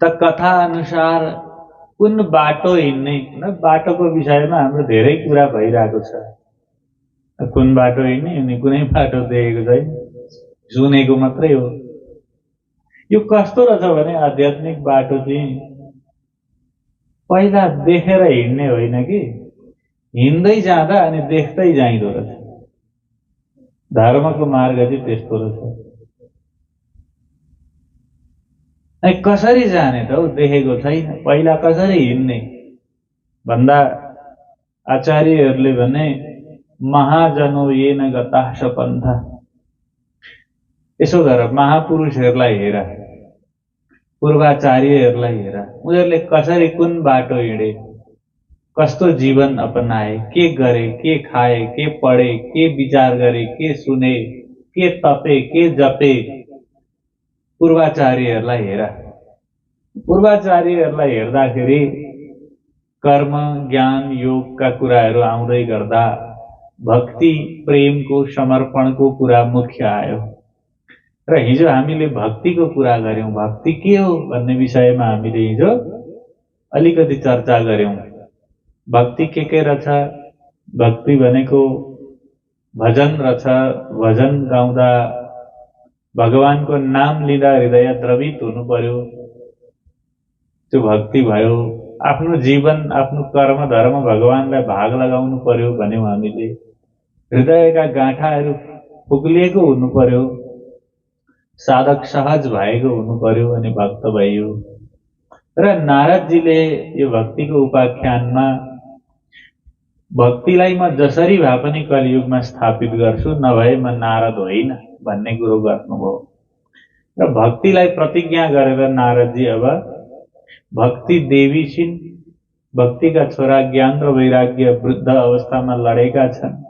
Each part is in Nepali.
त कथा अनुसार कुन बाटो हिँड्ने, बाटोको विषयमा हाम्रो धेरै कुरा भइरहेको छ। कुन बाटो हिँड्ने अनि कुनै बाटो देखेको छैन, सुनेको मात्रै हो। यो कस्तो रहेछ भने आध्यात्मिक बाटो चाहिँ पहिला देखेर हिँड्ने होइन कि हिँड्दै जाँदा अनि देख्दै जाइदो रहेछ। धर्मको मार्ग चाहिँ त्यस्तो रहेछ। कसरी जाने त हौ, देखेको छैन। पहिला कसरी हिँड्ने भन्दा आचार्यहरूले भने महाजनो येन गताः सपन्थ। यसो गर, महापुरुषहरूलाई हेर, पूर्वाचार्यहरूलाई हेर, उनीहरूले कसरी कुन बाटो हिँडे, कस्तो जीवन अपनाए, के गरे, के खाए, के पढे, के विचार गरे, के सुने, के तपे, के जपे, पूर्वाचार्यहरूलाई हेर। पूर्वाचार्यहरूलाई हेर्दाखेरि कर्म ज्ञान योगका कुराहरू आउँदै गर्दा भक्ति प्रेमको समर्पणको कुरा मुख्य आयो। र हिजो हामीले भक्तिको कुरा गर्यौं। भक्ति के हो भन्ने विषयमा हामीले हिजो अलिकति चर्चा गर्यौं। भक्ति के रहेछ? भक्ति भनेको भजन रहेछ। भजन गाउँदा भगवानको नाम लिँदा हृदय द्रवित हुनु पर्यो, त्यो भक्ति भयो। आफ्नो जीवन आफ्नो कर्म धर्म भगवानलाई भाग लगाउनु पर्यो भन्यौं हामीले। हृदयका गाँठाहरू फुक्लिएको हुनु पर्यो, साधक सहज भएको हुनु पर्यो अनि भक्त भइयो। र नारदजीले यो भक्तिको उपाख्यानमा भक्तिलाई म जसरी भए पनि कलियुगमा स्थापित गर्छु, नभए म नारद होइन भन्ने कुरो गर्नुभयो। र भक्तिलाई प्रतिज्ञा गरेर नारदजी अब भक्ति देवी छिन्। भक्तिका छोरा ज्ञान र वैराग्य वृद्ध अवस्थामा लडेका छन्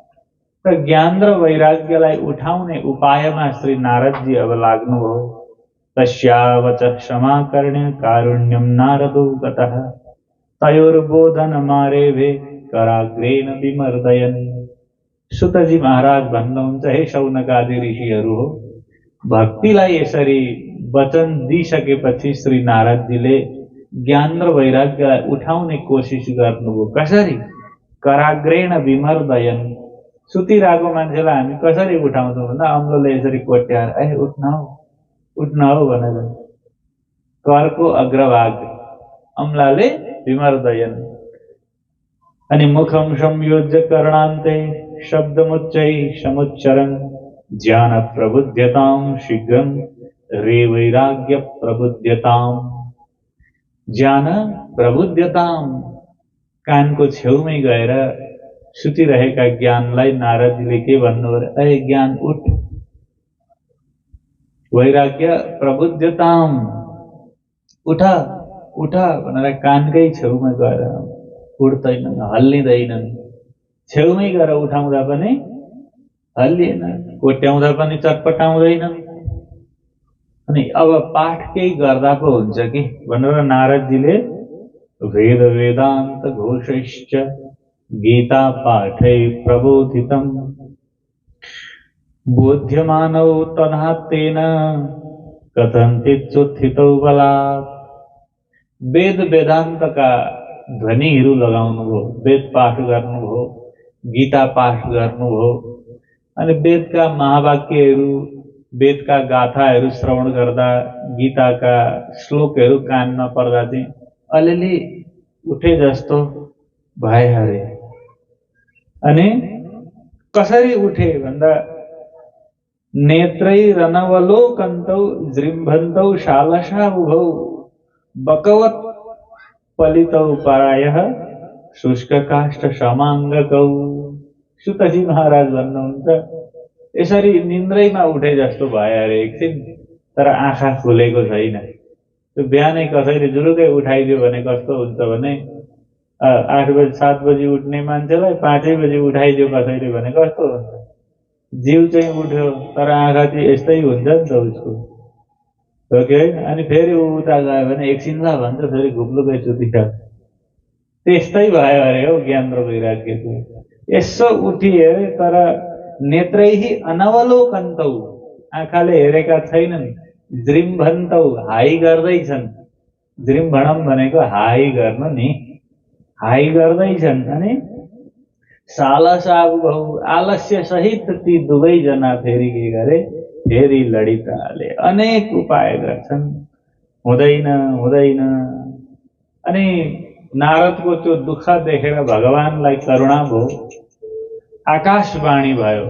र ज्ञान र वैराग्यलाई उठाउने उपायमा श्री नारदजी अब लाग्नुभयो। तस्यावच क्षमाकर्ण्य कारुण्यम नारदो गतः तयोर्बोधन मारेभे कराग्रेण विमर्दयन्। सुतजी महाराज भन्नुहुन्छ, हे शौनकादि ऋषिहरू हो, भक्तिलाई यसरी वचन दिइसकेपछि श्री नारदजीले ज्ञान र वैराग्यलाई उठाउने कोसिस गर्नुभयो। कसरी? कराग्रेण विमर्दयन्। सुतिरहेको मान्छेलाई हामी कसरी उठाउँछौँ भन्दा अम्लोले यसरी कोट्याएर उठ्न हो भनेर करको अग्रभाग अम्लाले विमर्दयन्। अनि मुखम संयोज्य कर्णान्ते शब्दमुच्चै समुच्चरन् ज्ञान प्रबुध्यतां शीघ्रं रे वैराग्य प्रबुध्यतां। ज्ञान प्रबुध्यतां, कानको छेउमै गएर सुतिरहेका ज्ञानलाई नारदजीले के भन्नुभयो? अरे ज्ञान उठ। वैराग्य प्रबुध्यतां, उठ उठ भनेर कानकै छेउमा गएर उठ्दैनन्, हल्लिँदैनन्। छेउमै गएर उठाउँदा पनि हल्लिएन, कोट्याउँदा पनि चटपटाउँदैनन्। अनि अब पाठ केही गर्दा पो हुन्छ कि भनेर नारदजीले वेद वेदान्त घोषैश्च गीता पाठै प्रबोधितम् बोध्यमानौ तथा तेन कथञ्चिच्चुत्थितौ बलात्। वेद वेदान्तका ध्वनिहरू लगाउनुभयो, वेद पाठ गर्नुभयो, गीता पाठ गर्नुभयो। अनि वेदका महावाक्यहरू वेदका गाथाहरू श्रवण गर्दा गीताका श्लोकहरू कानमा पर्दा चाहिँ अलिअलि उठे जस्तो भए अरे। अनि कसरी उठे भन्दा नेत्रैरनवलोकन्तौ जृम्भन्तौ शालसा उभौ बकवत् पलितौ परायः शुष्ककाष्ठ समाङ्गकौ। सुतजी महाराज भन्नुहुन्छ, यसरी निन्द्रैमा उठे जस्तो भयो अरे एकछिन, तर आँखा खुलेको छैन। त्यो बिहानै कसैले जुरुकै उठाइदियो भने कस्तो हुन्छ भने 8 बजी 7 बजी उठ्ने मान्छेलाई 5 बजी उठाइदियो कसैले भने कस्तो हुन्छ? जिउ चाहिँ उठ्यो तर आँखा चाहिँ यस्तै हुन्छ नि त उसको, हो कि होइन? अनि फेरि उता गयो भने एकछिनलाई भन्छ फेरि घुप्लुकै सुतिहाल्छ। त्यस्तै भयो अरे हो ज्ञान र वैराग्यको। यसो उठिए तर नेत्रैहि अनवलोकन्तौ, आँखाले हेरेका छैनन्, जृम्भन्तौ हाई गर्दैछन्, जृम्भणम भनेको हाई गर्नु नि, हाई गर्दैछन्। अनि सालसाबु आलस्य सहित ती दुवैजना फेरि के गरे, फेरि लडिताले अनेक उपाय गर्छन्, हुँदैन हुँदैन। अनि नारदको त्यो दुःख देखेर भगवानलाई करुणा भयो, आकाशवाणी भयो।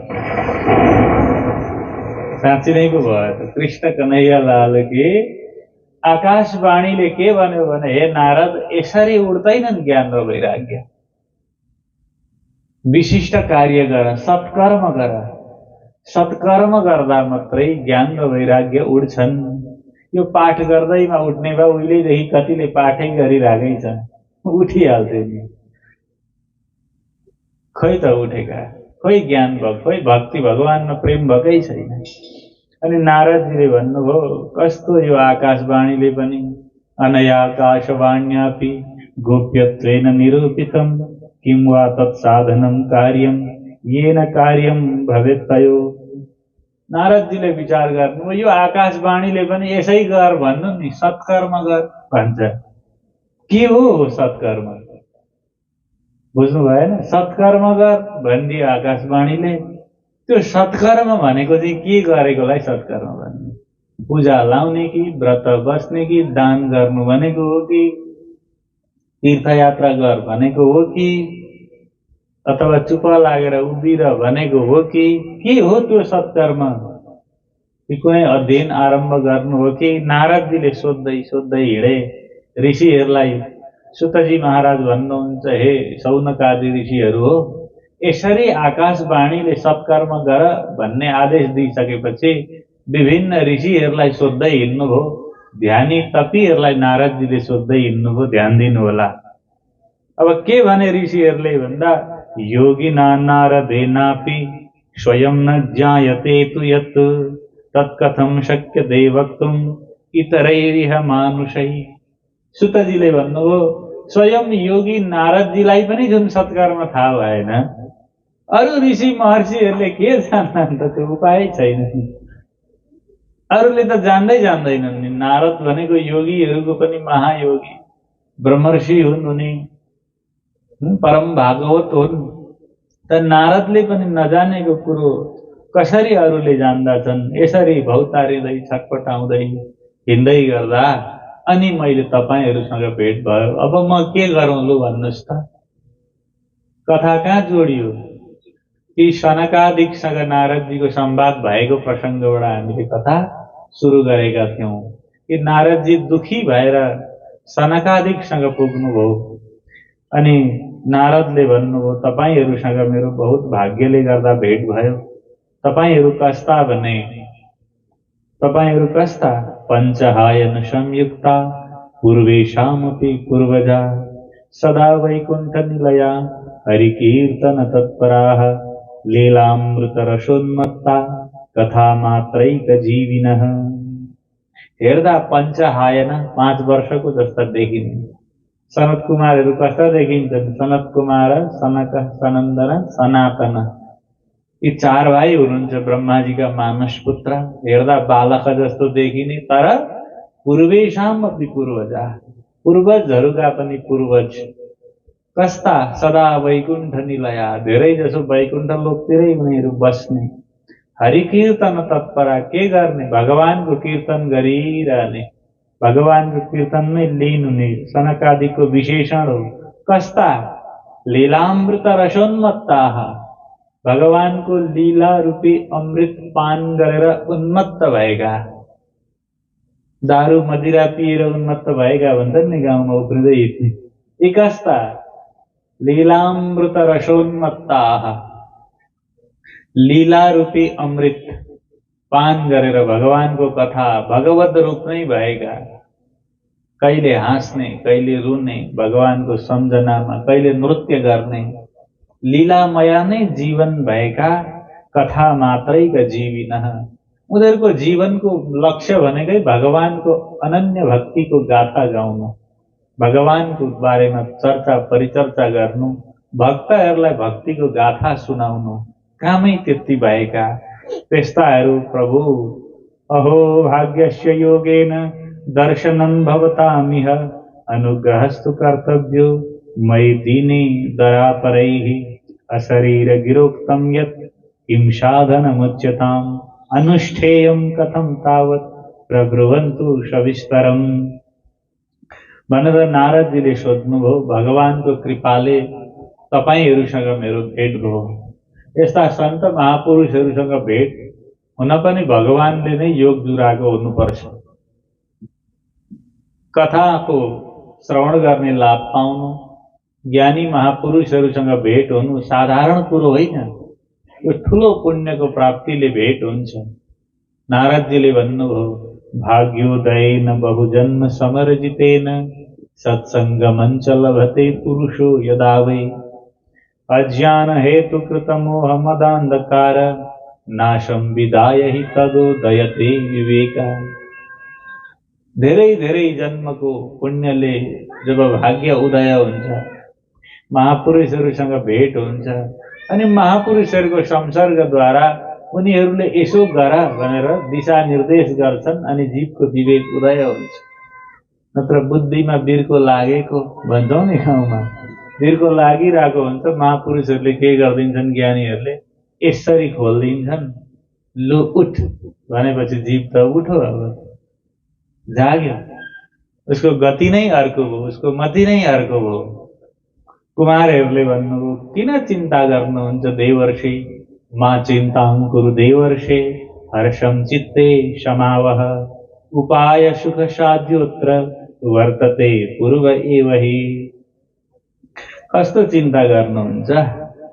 साँच्ची नै पो भयो त। कृष्ण कन्हैया लाल के आकाशवाणीले के भन्यो भने, हे नारद, यसरी उड्दैनन् ज्ञान र वैराग्य। विशिष्ट कार्य गर, सत्कर्म गर। सत्कर्म गर्दा मात्रै ज्ञान र वैराग्य उड्छन्। यो पाठ गर्दैमा उठ्ने भए उहिलेदेखि कतिले पाठै गरिराखेकै छ, उठिहाल्थ्यो नि। खै त उठेका, खोइ ज्ञान भएको, खोइ भक्ति भगवानमा प्रेम भएकै छैन। अनि नारदजीले भन्नुभयो, कस्तो यो आकाशवाणीले पनि, अनया आकाशवाण्यापि गोप्यत्वेन निरूपितम् किं वा तत्साधनं कार्यं येन कार्यं भवेत् तयो। नारदजीले विचार गर्नु, यो आकाशवाणीले पनि यसै गर भन्नु नि, सत्कर्म गर भन्छ। के हो सत्कर्म? बुझ्नु भएन? सत्कर्म गर भनिदियो आकाशवाणीले। त्यो सत्कर्म भनेको चाहिँ के गरेकोलाई सत्कर्म भन्ने? पूजा लाउने कि, व्रत बस्ने कि, दान गर्नु भनेको हो कि, तीर्थयात्रा गर भनेको हो कि, अथवा चुप लागेर उभिर भनेको हो कि, के हो त्यो सत्कर्म? कुनै अध्ययन आरम्भ गर्नु हो कि? नारदजीले सोध्दै सोध्दै हिँडे ऋषिहरूलाई। सुतजी महाराज भन्नुहुन्छ, हे शौनकादि ऋषिहरू हो, यसरी आकाशवाणीले सत्कर्म गर भन्ने आदेश दिइसकेपछि विभिन्न ऋषिहरूलाई सोध्दै हिँड्नुभयो। ध्यानी तपीहरूलाई नारदजीले सोध्दै हिँड्नुभयो, ध्यान दिनु होला। अब के भने ऋषिहरूले भन्दा, योगिना नारदेनापि स्वयं न ज्ञायते तु यत् तत्कथं शक्यते वक्तुम् इतरैरिह मानुषैः। सुतजीले भन्नुभयो, स्वयं योगी नारदजीलाई पनि जुन सत्कर्म थाहा भएन, अरू ऋषि महर्षिहरूले के जान्छन् त? त्यो उपाय छैन। अरूले त जान्दैनन् नि। नारद भनेको योगीहरूको पनि महायोगी ब्रह्मर्षि हुन्, उनी परम भागवत हुन्। त नारदले पनि नजानेको कुरो कसरी अरूले जान्दछन्? यसरी भौतारिँदै छटपटाउँदै हिँड्दै गर्दा अनि मैले तपाईहरुसँग भेट भयो। अब म के गरौँ लु भन्नुस् त? कथा कहाँ जोडियो? ती सनकादिकसँग नारदजीको संवाद भएको प्रसंगबाट हामीले कथा सुरु गरेका थियौं कि नारदजी दुखी भएर सनकादिकसँग पुग्नुभयो। अनि नारदले भन्नुभयो, तपाईहरुसँग मेरो बहुत भाग्यले गर्दा भेट भयो। तपाईहरु कस्ता भने, तपाईहरु कस्ता? पंचहायन संयुक्ता पूर्वेशामपि पूर्वजा सदा वैकुंठ निलया हरिकीर्तन तत्पराः लीलामृत रसोन्मत्ता कथा मात्रैक जीविनः। हेर्दा पंचहायन 5 वर्षको जस्ता देखिने। सनत कुमारहरू कस्ता देखिन्छन्? सनत कुमार, सनक, सनन्दन, सनातन, यी 4 भाइ हुनुहुन्छ ब्रह्माजीका मानस पुत्र। हेर्दा बालक जस्तो देखिने, तर पूर्वेशाम अपि पूर्वजा, पूर्वजहरूका पनि पूर्वज। कस्ता? सदा वैकुण्ठ निलया, धेरै जसो वैकुण्ठ लोकतिरै उनीहरू बस्ने। हरिकीर्तन तत्परा, के गर्ने? भगवानको कीर्तन गरिरहने, भगवानको कीर्तनमै लीन हुने सनकादिको विशेषण हो। कस्ता? लीलामृत रसोन्मत्ताः, भगवानको लीला रूपी अमृत पान गरेर उन्मत्त भएका। दारू मदिरा पिएर उन्मत्त भएका भन्छन् नि गाउँमा उफ्रिँदै हिँड्ने। यी कस्ता? लीलामृत रसोन्मत्ताः, लीला रूपी अमृत पान गरेर भगवानको कथा भगवत रूप नै भएका। कहिले हाँस्ने, कहिले रुने, भगवानको सम्झनामा कहिले नृत्य गर्ने, लीलामया नै जीवन भएका कथा मात्रैका जीविनः। उनीहरूको जीवनको लक्ष्य भनेकै भगवानको अनन्य भक्तिको गाथा गाउनु, भगवानको बारेमा चर्चा परिचर्चा गर्नु, भक्तहरूलाई भक्तिको गाथा सुनाउनु, कामै त्यति भएका। त्यस्ताहरू प्रभु अहो भाग्यस्य योगेन दर्शनं भवतामिह अनुग्रहस्तु कर्तव्यो मयि दीने दयापरैः अशरीरगिरोक्तं यत् किं साधनमुच्यताम् अनुष्ठेयं कथं तावत् प्रब्रुवन्तु सविस्तरम्। भनेर नारदजीले सोध्नुभयो, भगवानको कृपाले तपाईहरूसँग मेरो भेट भयो। यस्ता सन्त महापुरुषहरूसँग भेट हुन पनि भगवानले नै योग जुराएको हुनुपर्छ। कथाको श्रवण गर्ने लाभ पाउनु, ज्ञानी महापुरुषहरूसँग भेट हुनु साधारण कुरो होइन। यो ठुलो पुण्यको प्राप्तिले भेट हुन्छ। नारदजीले भन्नुभयो, भाग्योदयेन बहुजन्म समर्जितेन सत्सङ्गमञ्च लभते पुरुषो यदा वै अज्ञान हेतुकृत मोह मदान्धकार नाशं विदाय हि तदोदयते विवेका। धेरै धेरै जन्मको पुण्यले जब भाग्य उदय हुन्छ, महापुरुषहरूसँग भेट हुन्छ अनि महापुरुषहरूको संसर्गद्वारा उनीहरूले यसो गर भनेर दिशा निर्देश गर्छन् अनि जीवको विवेक उदय हुन्छ। नत्र बुद्धिमा बिर्को लागेको भन्छौँ नि गाउँमा, बिर्को लागिरहेको हुन्छ। महापुरुषहरूले के गरिदिन्छन्, ज्ञानीहरूले यसरी खोलिदिन्छन्, लु उठ भनेपछि जीव त उठो, अब जाग्यो। उसको गति नै अर्को भयो, उसको मति नै अर्को भयो। कुमारहरूले भन्नुभयो, किन चिन्ता गर्नुहुन्छ देवर्षि, मा चिन्तां कुरु देवर्षे हर्षं चित्ते समावह उपाय सुख साध्योत्र वर्तते पूर्व एव हि। कस्तो चिन्ता गर्नुहुन्छ?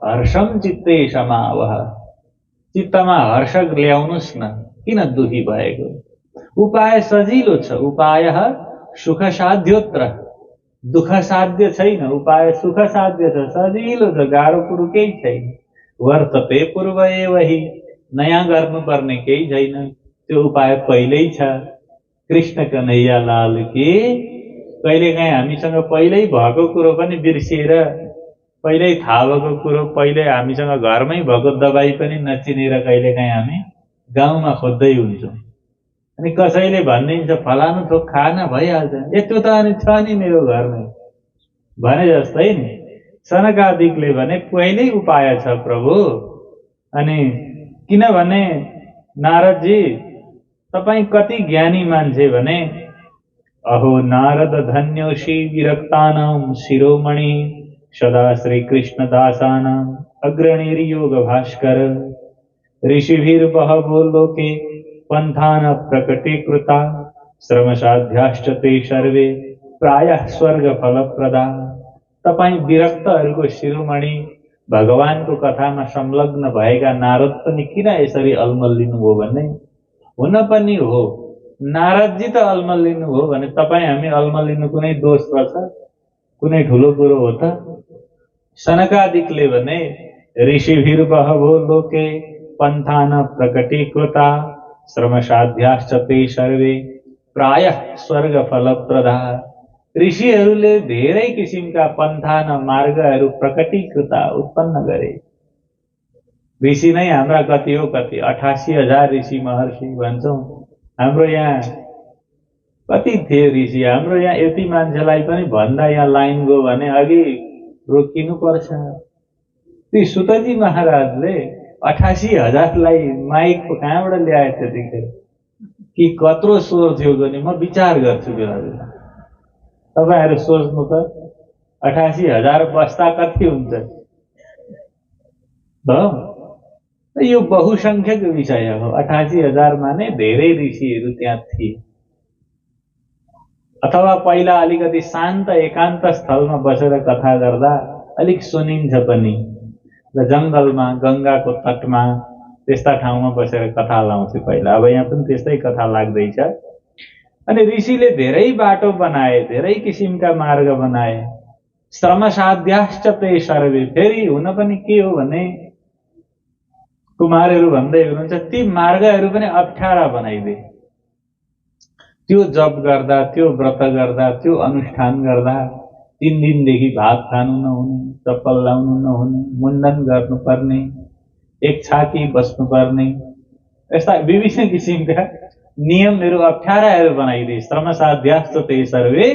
हर्षं चित्ते समावह, चित्तमा हर्ष ल्याउनुस् न, किन दुखी भएको? उपाय सजिलो छ, उपाय सुख साध्योत्र, दुख साध्य छैन, उपाय सुख साध्य छ, सजिलो छ, गाह्रो कुरो केही छैन। वर्तते पूर्व एव हि, नयाँ गर्नुपर्ने केही छैन, त्यो उपाय पहिल्यै छ। कृष्ण कन्हैया लाल की। कहिलेकाहीँ हामीसँग पहिल्यै भएको कुरो पनि बिर्सिएर, पहिल्यै थाहा भएको कुरो, पहिल्यै हामीसँग घरमै भएको दबाई पनि नचिनेर कहिलेकाहीँ हामी गाउँमा खोज्दै हुन्छौँ। अनि कसैले भनिदिन्छ फलानु थोक खान भइहाल्छ, त्यो त अनि छ नि मेरो घरमै भने जस्तै नि। सनकादिकले भने पहिल्यै उपाय छ प्रभु। अनि किनभने नारदजी तपाईँ कति ज्ञानी मान्छे भने, अहो नारद धन्योषि विरक्तानां शिरोमणि सदा श्री कृष्ण दासानां अग्रणीर्योग भास्कर ऋषिभिर्बहवो लोके पंथान प्रकटीकृता श्रमसाध्याश्च ते सर्वे प्रायः स्वर्ग फलप्रदा। तपाईँ विरक्तहरूको शिरोमणि भगवानको कथामा संलग्न भएका नारद पनि किन यसरी अल्मलिनु हो भन्ने? हुन पनि हो, नारदजी त अल्मलिनु हो भने तपाईँ हामी अल्मलिनु कुनै दोष पर्छ? कुनै ठुलो कुरो हो त? सनकादिकले भने ऋषिभिर्बहवो लोके पंथान प्रकटीकृता श्रमसाध्याश्च ते सर्वे प्रायः स्वर्ग फलप्रदा। ऋषिहरूले धेरै किसिमका पन्थान मार्गहरू प्रकटीकृता उत्पन्न गरे। ऋषि नै हाम्रा कति हो, कति 88,000 ऋषि महर्षि भन्छौँ। हाम्रो यहाँ कति थिए ऋषि? हाम्रो यहाँ यति मान्छेलाई पनि भन्दा यहाँ लाइन गयो भने अघि रोकिनु पर्छ। ती सुतजी महाराजले 88,000लाई माइक कहाँबाट ल्याए त्यतिखेर? कि कत्रो स्वर थियो भने म विचार गर्छु बेला बेला। तपाईहरु सोच्नु त 88,000 बस्दा कति हुन्छ? यो बहुसंख्यक विषय हो। 88,000 माने धेरै ऋषिहरू त्यहाँ थिए। अथवा पहिला अलिकति शान्त एकान्त स्थलमा बसेर कथा गर्दा अलिक सुनिन्छ पनि। र जंगलमा, गंगाको तटमा त्यस्ता ठाउँमा बसेर कथा लाउँथे पहिला। अब यहाँ पनि त्यस्तै कथा लाग्दैछ। अनि ऋषिले धेरै बाटो बनाए, धेरै किसिमका मार्ग बनाए। श्रम साध्याश्च ते सर्वे। फेरि हुन पनि के हो भने कुमारहरू भन्दै हुनुहुन्छ ती मार्गहरू पनि अप्ठ्यारा बनाइदिए। त्यो जप गर्दा, त्यो व्रत गर्दा, त्यो अनुष्ठान गर्दा 3 दिनदेखि भात खानु नहुने, चप्पल लाउनु नहुने, मुण्डन गर्नुपर्ने, एक छाती बस्नुपर्ने, यस्ता विभिन्न किसिमका नियमहरू अप्ठ्याराहरू बनाइदिए। श्रमसाध्याश्च ते सर्वे।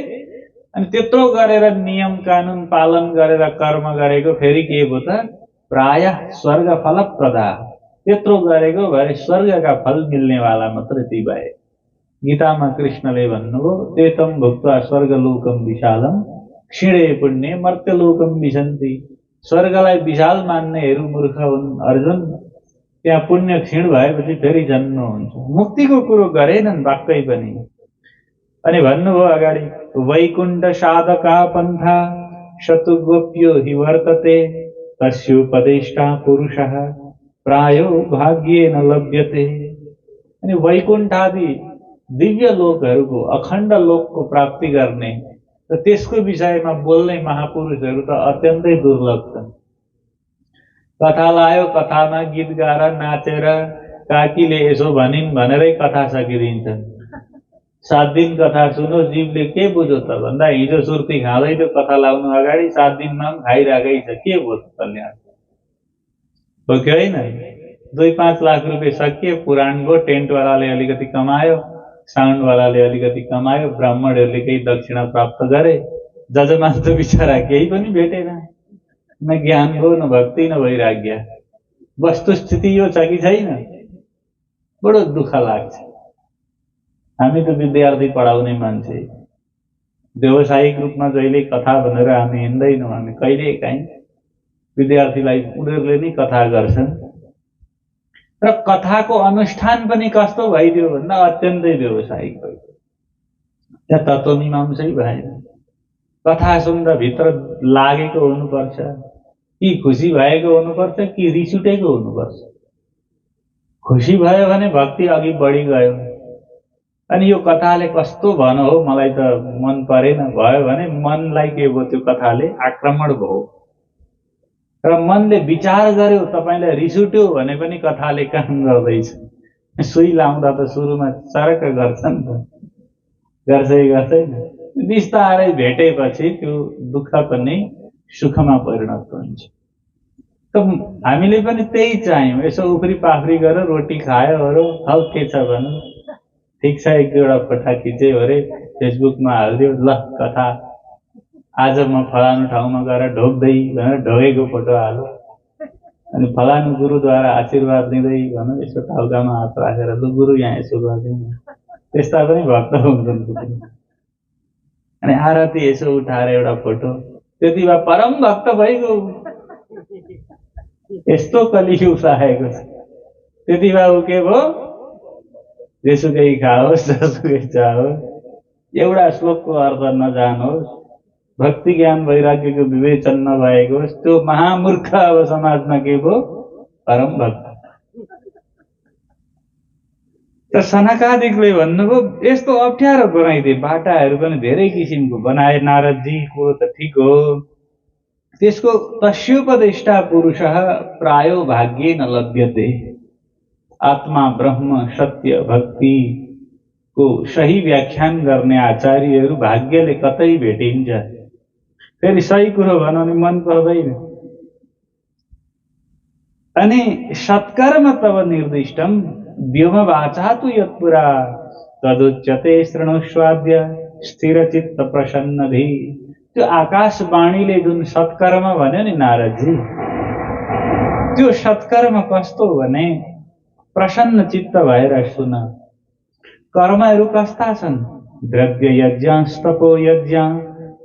अनि त्यत्रो गरेर नियम कानुन पालन गरेर कर्म गरेको फेरि के भयो त? प्रायः स्वर्ग फलप्रदा। त्यत्रो गरेको भरे स्वर्गका फल मिल्नेवाला मात्रै ती भए। गीतामा कृष्णले भन्नुभयो, तेतम भुक्त्वा स्वर्गलोकम विशालम क्षीणे पुण्ये मर्त्यलोकम विशन्ति। स्वर्गलाई विशाल मान्नेहरू मूर्ख हुन् अर्जुन, त्यहाँ पुण्य क्षीण भएपछि फेरि जन्म हुन्छ। मुक्तिको कुरो गरेनन् वाक्कै पनि। अनि भन्नुभयो अगाडि, वैकुण्ठ साधका पन्था शतुगोप्यो हि वर्तते तस्योपदेष्टा पुरुषः प्रायो भाग्येन लभ्यते। अनि वैकुण्ठ आदि दिव्य लोकहरूको अखण्ड लोकको प्राप्ति गर्ने र त्यसको विषयमा बोल्ने महापुरुषहरू त अत्यन्तै दुर्लभ छन्। कथा लायो, कथामा गीत गाएर नाचेर काकीले यसो भनिन् भनेरै कथा सकिदिन्छन्। 7 दिन कथा सुनो, जीवले के बुझ्यो त भन्दा हिजो सुर्ती खाँदै त्यो कथा लाउनु अगाडि 7 दिनमा पनि खाइरहेकै छ, के भयो त कल्याण हो कि होइन? 2-5 लाख रुपियाँ सकिए, पुराणको टेन्टवालाले अलिकति कमायो, साउन्डवालाले अलिकति कमायो, ब्राह्मणहरूले केही दक्षिणा प्राप्त गरे, जजमान त बिचरा केही पनि भेटेन। न ज्ञान भयो, न भक्ति, न वैराग्य। वस्तुस्थिति यो छ कि छैन? बडो दुःख लाग्छ। हामी त विद्यार्थी पढाउने मान्छे, व्यावसायिक रूपमा जहिले कथा भनेर हामी हिँड्दैनौँ। हामी कहिले काहीँ विद्यार्थीलाई उनीहरूले नै कथा गर्छन् र कथाको अनुष्ठान पनि कस्तो भइदियो भन्दा अत्यन्तै व्यावसायिक भइदियो। त्यहाँ तत्त्वमीमांसै भएन। कथा सुन्दा भित्र लागेको हुनुपर्छ, कि खुसी भएको हुनुपर्छ, कि रिस उठेको हुनुपर्छ। खुसी भयो भने भक्ति अघि बढी गयो। अनि यो कथाले कस्तो भनो हो, मलाई त मन परेन भयो भने मनलाई के भयो, त्यो कथाले आक्रमण भयो र मनले विचार गर्यो, तपाईलाई रिस उठ्यो भने पनि कथाले काम गर्दैछ। सुई लाउँदा त सुरुमा चरक गर्छ नि त, गर्छै गर्दैन। बिस्तारै भेटेपछि त्यो दुःख पनि सुखमा परिणत हुन्छ। त हामीले पनि त्यही चाह्यौँ। यसो उफ्री पाफ्री गरेर रोटी खायोहरू, हल के छ भनौँ, ठिक छ, 1-2वटा फोटा खिच्यो अरे फेसबुकमा हालिदियो, ल कथा आज म फलानु ठाउँमा गएर ढोक्दै भनेर ढोगेको फोटो हाल्यो। अनि फलानु गुरुद्वारा आशीर्वाद लिँदै भनौँ, यसो टाउकामा हात राखेर, ल गुरु यहाँ यसो गरिदिउँ। त्यस्ता पनि भक्त हुन्छन्। अनि आरती यसो उठाएर एउटा फोटो, त्यति भए परम भक्त भइगयो। यस्तो कलियुग राखेको छ। त्यति भए ऊ के भयो, जेसुकै खाओस्, जसुकै चाहोस्, एउटा श्लोकको अर्थ नजानोस्, भक्ति ज्ञान वैराग्यको विवेचन नभएको होस्, त्यो महामूर्ख अब समाजमा के भयो, परम भक्त। त सनकादिकले भन्नुभयो, यस्तो अप्ठ्यारो बनाइदिए, बाटाहरू पनि धेरै किसिमको बनाए। नारदजी कुरो त ठिक हो। त्यसको तस्योपदेष्टा पुरुषः प्रायो भाग्येन लभ्यते। आत्मा ब्रह्म सत्य भक्ति को सही व्याख्यान गर्ने आचार्यहरू भाग्यले कतै भेटिन्छ। फेरि सही कुरो भनौँ भने मन पर्दैन। अनि सत्कर्म तव निर्दिष्टम व्योमवाचा तु यत्पुरा तदुच्यते शृणुष्वाद्य स्थिरचित्त प्रसन्नधि। त्यो आकाशवाणीले जुन सत्कर्म भन्यो नि नारदजी, त्यो सत्कर्म कस्तो भने प्रसन्न चित्त भएर सुन। कर्महरू कस्ता छन्? द्रव्य यज्ञास्तपो यज्ञा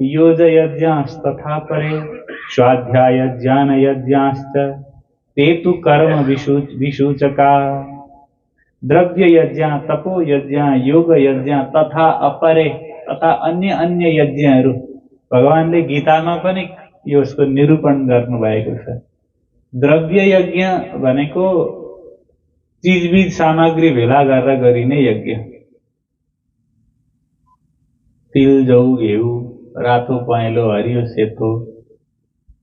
योज यज्ञास्तथा परे स्वाध्याय ज्ञान यज्ञाश्च ते तु कर्म विसूचका। द्रव्य यज्ञ, तपो यज्ञ, योग यज्ञ तथा अपरे तथा अन्य अन्य यज्ञहरू भगवानले गीतामा पनि यसको निरूपण गर्नुभएको छ। द्रव्य यज्ञ भनेको चिजबिज सामग्री भेला गरेर गरिने यज्ञ। तिल, जौ, घिउ, रातो, पहेँलो, हरियो, सेतो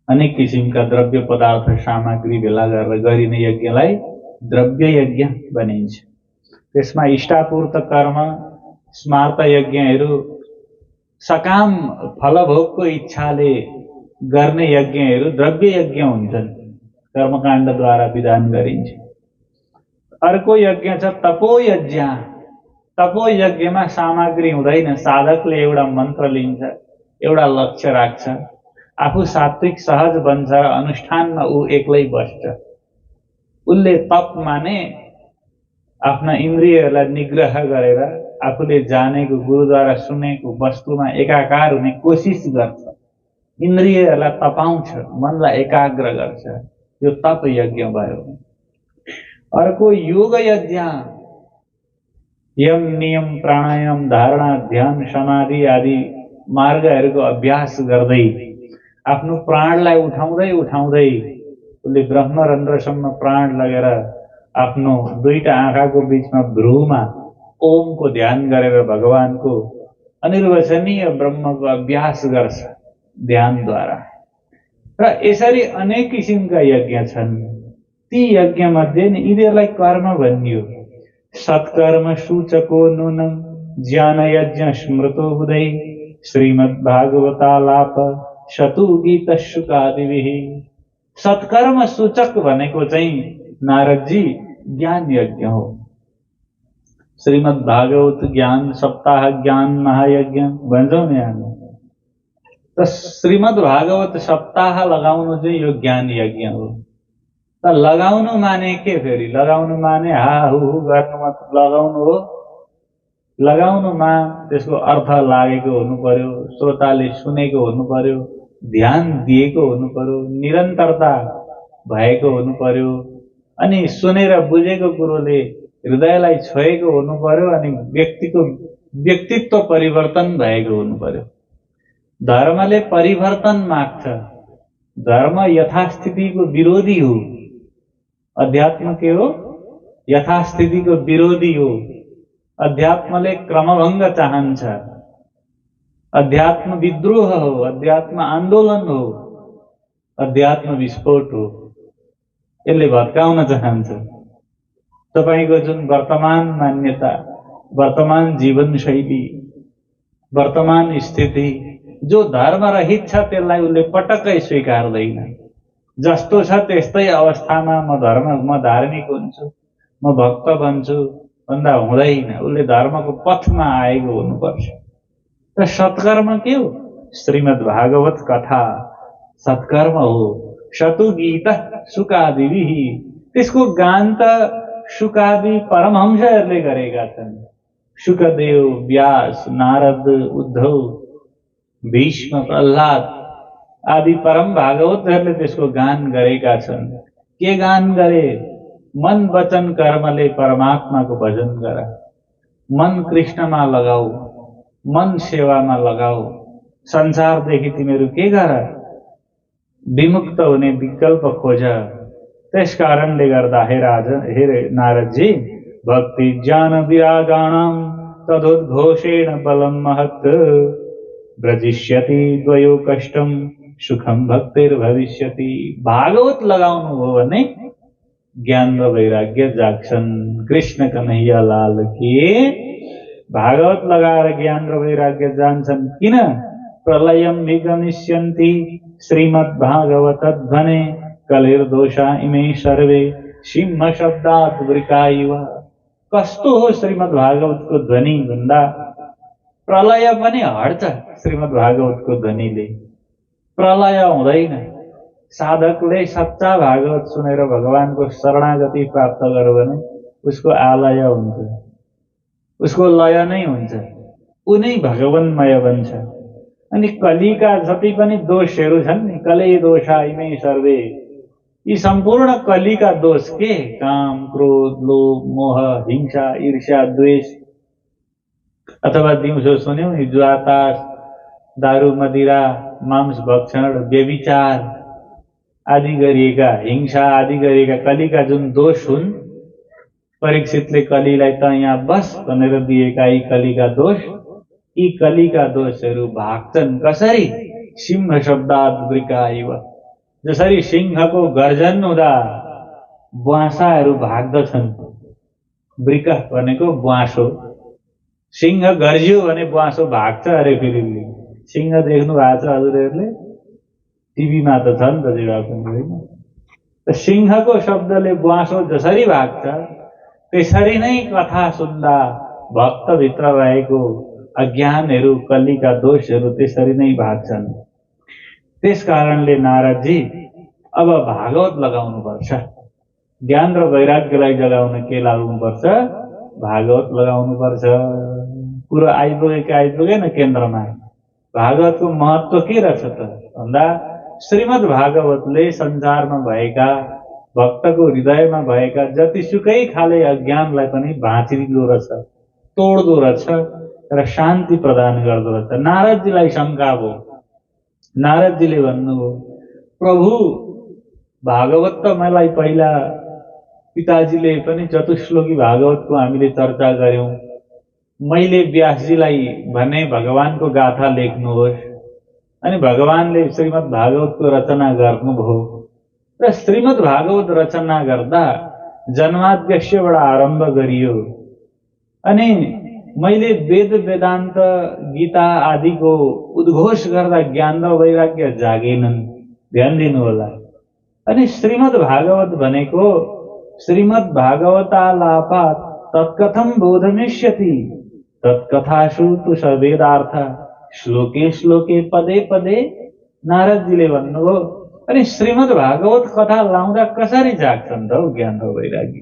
अनेक किसिमका द्रव्य पदार्थ सामग्री भेला गरेर गरिने यज्ञलाई द्रव्य यज्ञ भनिन्छ। त्यसमा इष्टापूर्त कर्म, स्मार्त यज्ञहरू, सकाम फलभोगको इच्छाले गर्ने यज्ञहरू द्रव्य यज्ञ हुन्छन्, कर्मकाण्डद्वारा विधान गरिन्छ। अर्को यज्ञ छ तपो यज्ञ। तपोयज्ञमा सामग्री हुँदैन, साधकले एउटा मन्त्र लिन्छ, एउटा लक्ष्य राख्छ, आफू सात्विक सहज बन्छ र अनुष्ठानमा ऊ एक्लै बस्छ। उसले तप माने आफ्ना इन्द्रियहरूलाई निग्रह गरेर आफूले जानेको गुरुद्वारा सुनेको वस्तुमा एकाकार हुने कोसिस गर्छ, इन्द्रियहरूलाई तपाउँछ, मनलाई एकाग्र गर्छ। यो तप यज्ञ भयो। अर्को योग यज्ञ, यम नियम प्राणायाम धारणा ध्यान समाधि आदि मार्गहरूको अभ्यास गर्दै आफ्नो प्राणलाई उठाउँदै उठाउँदै उसले ब्रह्मरन्ध्रसम्म प्राण लगेर आफ्नो दुईटा आँखाको बीचमा भ्रूमा ओमको ध्यान गरेर भगवानको अनिर्वचनीय ब्रह्मको अभ्यास गर्छ ध्यानद्वारा। र यसरी अनेक किसिमका यज्ञ छन्। ती यज्ञ मध्ये यिनीहरूलाई कर्म भनियो। सत्कर्म सूचको नूनं ज्ञान यज्ञ स्मृतो बुधै श्रीमद्भागवतालाप शतु गीत शुकादिभिः। सत्कर्म सूचक भनेको चाहिँ नारदजी ज्ञान यज्ञ हो। श्रीमद्भागवत ज्ञान सप्ताह ज्ञान महायज्ञ भन्छौँ नि हामी। त श्रीमद्भागवत सप्ताह लगाउनु चाहिँ यो ज्ञान यज्ञ हो। त लगाउनु माने के फेरि? लगाउनु माने हाहु गर्नु मात्र लगाउनु हो? लगाउनुमा त्यसको अर्थ लागेको हुनु पर्यो, श्रोताले सुनेको हुनु पर्यो, ध्यान दिएको हुनु पर्यो, निरन्तरता भएको हुनु पर्यो, अनि सुनेर बुझेको कुरोले हृदयलाई छोएको हुनु पर्यो, अनि व्यक्तित्व परिवर्तन भएको हुनु पर्यो। धर्मले परिवर्तन माग्छ। धर्म यथास्थितिको विरोधी हो। अध्यात्म के हो? यथास्थितिको विरोधी हो। अध्यात्मले क्रमभङ्ग चाहन्छ। अध्यात्म विद्रोह हो, अध्यात्म आन्दोलन हो, अध्यात्म विस्फोट हो। यसले भत्काउन चाहन्छ। तपाईको जुन वर्तमान मान्यता, वर्तमान जीवनशैली, वर्तमान स्थिति जो धर्मरहित छ त्यसलाई उसले पटक्कै स्वीकार्दैन। जस्तो छ त्यस्तै अवस्थामा म धार्मिक हुन्छु, म भक्त बन्छु भन्दा हुँदैन। उसले धर्मको पथमा आएको हुनुपर्छ। र सत्कर्म के हो? श्रीमद्भागवत कथा सत्कर्म हो। शतु गीत शुकादिभिः। त्यसको गान त शुकादि परमहंसहरूले गरेका छन्। शुकदेव, व्यास, नारद, उद्धव, भीष्म, प्रह्लाद आदि परम भागवतहरूले त्यसको गान गरेका छन्। के गान गरे? मन वचन कर्मले परमात्माको भजन गर, मन कृष्णमा लगाऊ, मन सेवामा लगाऊ, संसारदेखि तिमीहरू के गर? विमुक्त हुने विकल्प खोज। त्यस कारणले गर्दा हे नारदजी, भक्ति ज्ञान विरागाणां तदोद्घोषेण बलं महत् ब्रजिष्यति द्वयो कष्टं सुखम भक्तिर्भविष्यति। भागवत लगाउनु हो भने ज्ञान र वैराग्य जाग्छन्। कृष्ण कन्हैया लाल की। भागवत लगाएर ज्ञान र वैराग्य जान्छन्। किन? प्रलयम विगमिष्यन्ति श्रीमद्भागवतध्वने कलिर्दोषा इमे सर्वे सिंह शब्दात् वृका इव। कस्तो हो श्रीमद्भागवतको ध्वनि भन्दा प्रलय पनि हट्छ श्रीमद्भागवतको ध्वनिले। प्रलय हुँदैन। साधकले सच्चा भागवत सुनेर भगवानको शरणागति प्राप्त गर्यो भने उसको आलय हुन्छ, उसको लय नै हुन्छ, ऊ नै भगवन्मय बन्छ। अनि कलिका जति पनि दोषहरू छन् नि, कले दोषा इमे सर्वे, यी सम्पूर्ण कलिका दोष के? काम, क्रोध, लोभ, मोह, हिंसा, ईर्ष्या, द्वेष, अथवा दिउँसो सुन्यौ नि जुवातास, दारू, मदिरा, मांस भक्षण, व्यभिचार आदि गरिएका, हिंसा आदि गरिएका कलिका जुन दोष हुन्, परीक्षितले कलिलाई त यहाँ बस भनेर दिएका यी कलिका दोष, यी कलिका दोषहरू भाग्छन् कसरी? सिंह शब्दात् वृका इव। जसरी सिंहको गर्जन हुँदा ब्वाँसाहरू भाग्दछन्। वृका भनेको ब्वाँसो। सिंह गर्ज्यो भने ब्वाँसो भाग्छ अरे। फेरि सिंह देख्नु भएको छ हजुरहरूले? टिभीमा त छ नि त जेवा पनि, होइन? सिंहको शब्दले ब्वाँसो जसरी भाग्छ त्यसरी नै कथा सुन्दा भक्तभित्र रहेको अज्ञानहरू, कलीका दोषहरू त्यसरी नै भाग्छन्। त्यस कारणले नारदजी अब भागवत लगाउनुपर्छ। ज्ञान र वैराग्यलाई जगाउन के लगाउनुपर्छ? भागवत लगाउनुपर्छ। कुरो आइपुगेन केन्द्रमा। भागवतको महत्व के रहेछ त भन्दा श्रीमद् भागवतले संसारमा भएका, भक्तको हृदयमा भएका जतिसुकै खाले अज्ञानलाई पनि भाँचिदिँदो रहेछ, तोड्दो रहेछ र शान्ति प्रदान गर्दो रहेछ। नारदजीलाई शङ्का भयो। नारदजीले भन्नुभयो, प्रभु भागवत त मलाई पहिला पिताजीले पनि चतुश्लोकी भागवतको हामीले चर्चा गर्यौं। मैले व्यासजीलाई भने भगवानको गाथा लेख्नुहोस्, अनि भगवानले श्रीमद् भागवतको रचना गर्नुभयो र श्रीमद् भागवत रचना गर्दा जन्माद्यस्यबाट आरम्भ गरियो। अनि मैले वेद वेदान्त गीता आदिको उद्घोष गर्दा ज्ञान र वैराग्य जागेनन्। ध्यान दिनु होला। अनि श्रीमद् भागवत भनेको श्रीमद् भागवतालापात् तत्कथं बोधमिष्यति तत्कथासु तु स वेदार्थ श्लोके श्लोके पदे पदे। नारदजीले भन्नुभयो, अनि श्रीमद् भागवत कथा लाउँदा कसरी जाग्छन् त ज्ञान र वैराग्य?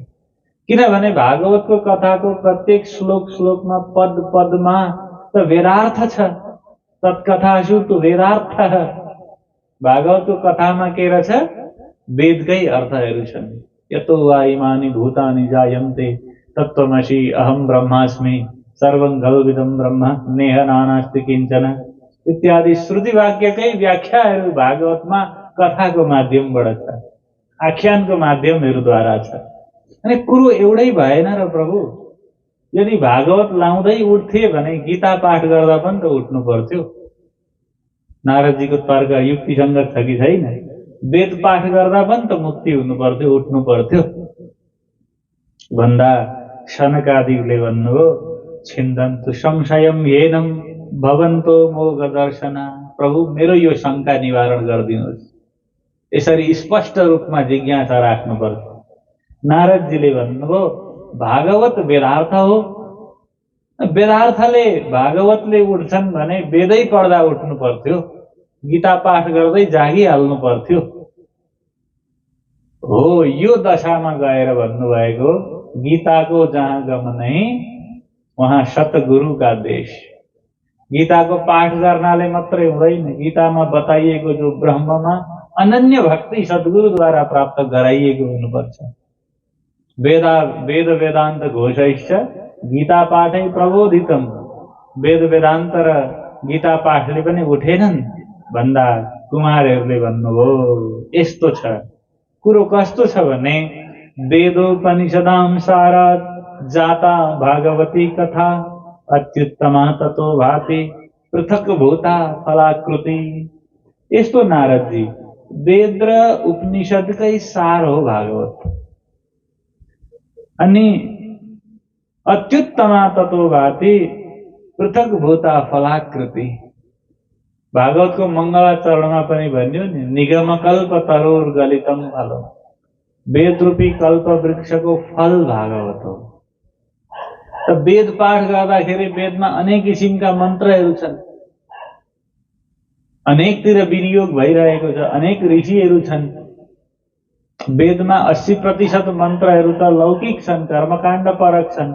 किनभने भागवतको कथाको प्रत्येक श्लोक श्लोकमा पद पदमा त वेदार्थ छ। तत्कथासु तु वेदार्थ। भागवतको कथामा के रहेछ? वेदकै अर्थहरू छन्। यतो वा इमानि भूतानि जायन्ते तत्त्वमसि अहम ब्रह्मास्मि सर्वं खलुइदं ब्रह्म नेह नानास्ति किञ्चन इत्यादि श्रुति वाक्यकै व्याख्याहरू भागवतमा कथाको माध्यमबाट छ, आख्यानको माध्यमहरूद्वारा छ। अनि कुरो एउटै भएन र प्रभु। यदि भागवत लाउँदै उठ्थे भने गीता पाठ गर्दा पनि त उठ्नु पर्थ्यो। नारदजीको तर्क युक्तिसङ्गत छ कि छैन? वेद पाठ गर्दा पनि त मुक्ति हुनु पर्थ्यो, उठ्नु पर्थ्यो भन्दा शनकादिले भन्नुभयो, छिन्दन्तु संशयं येनम भवन्तो मोघ दर्शना। प्रभु मेरो यो शङ्का निवारण गरिदिनुहोस्। यसरी स्पष्ट रूपमा जिज्ञासा राख्नुपर्छ। नारदजीले भन्नुभयो, भागवत वेदार्थ हो। वेदार्थले भागवतले उठ्छन् भने वेदै पढ्दा उठ्नु पर्थ्यो, गीता पाठ गर्दै जागिहाल्नु पर्थ्यो। हो यो दशामा गएर भन्नुभएको, गीताको जहाँ गम नहीं वहाँ सतगुरु का देश। गीताको पाठ गर्नाले मात्रै हुँदैन। गीतामा बताइएको जो ब्रह्ममा अनन्य भक्ति सद्गुरुद्वारा प्राप्त गराइएको हुनुपर्छ। वेद वेदान्त घोषैश्च गीता पाठै प्रबोधितम। वेद वेदान्त र गीता पाठले पनि उठेनन् भन्दा कुमारहरूले भन्नुभयो, यस्तो छ। कुरो कस्तो छ भने वेदोपनिषदां सारात् जाता भागवती कथा अत्युत्तमा ततो भाति पृथक भूता फलाकृति। यस्तो नारदजी, वेद र उपनिषदकै सार हो भागवत। अनि अत्युत्तमा ततो भाति पृथक भूता फलाकृति। भागवतको मङ्गलाचरणमा पनि भन्यो नि, निगमकल्प तरोर गलितम फल। वेद रूपी कल्प वृक्षको फल भागवत हो। त वेद पाठ गर्दाखेरि वेदमा अनेक किसिमका मन्त्रहरू छन्, अनेकतिर विनियोग भइरहेको छ, अनेक ऋषिहरू छन्। वेदमा 80% मन्त्रहरू त लौकिक छन्, कर्मकाण्ड परक छन्।